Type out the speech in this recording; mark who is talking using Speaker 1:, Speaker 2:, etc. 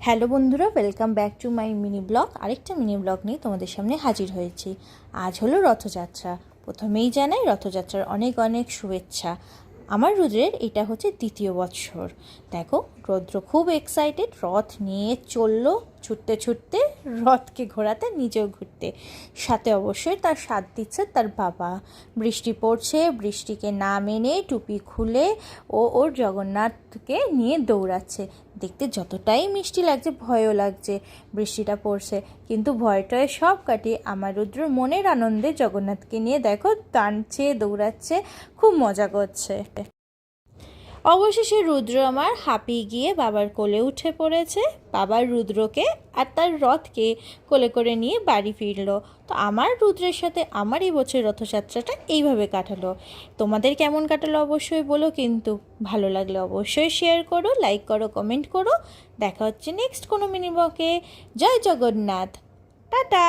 Speaker 1: Hello বন্ধুরা, welcome back to my mini blog. আরেকটা mini blog নিয়ে তোমাদের সামনে হাজির হয়েছি। আজ হলো রথযাত্রা। প্রথমেই জানাই রথযাত্রার অনেক অনেক শুভেচ্ছা। আমার রুদ্রের এটা হচ্ছে দ্বিতীয় বৎসর। দেখো, রুদ্র খুব এক্সাইটেড, রথ নিয়ে চললো ছুটতে ছুটতে, রথকে ঘোরাতে, নিজেও ঘুরতে। সাথে অবশ্যই তার সাথ দিচ্ছে তার বাবা। বৃষ্টি পড়ছে, বৃষ্টিকে না মেনে টুপি খুলে ওর জগন্নাথকে নিয়ে দৌড়াচ্ছে। দেখতে যতটাই মিষ্টি লাগছে, ভয়ও লাগছে। বৃষ্টিটা পড়ছে, কিন্তু ভয়টায় সব কাটিয়ে আমার রুদ্র মনের আনন্দে জগন্নাথকে নিয়ে দেখো টানছে, দৌড়াচ্ছে, খুব মজা করছে। অবশেষে রুদ্র আমার হাঁপিয়ে গিয়ে বাবার কোলে উঠে পড়েছে। বাবার রুদ্রকে আর তার রথকে কোলে করে নিয়ে বাড়ি ফিরলো। তো আমার রুদ্রের সাথে আমার এই বছর রথযাত্রাটা এইভাবে কাটালো। তোমাদের কেমন কাটালো অবশ্যই বলো, কিন্তু ভালো লাগলে অবশ্যই শেয়ার করো, লাইক করো, কমেন্ট করো। দেখা হচ্ছে নেক্সট কোনো মিনি ব্লগে। জয় জগন্নাথ, টাটা।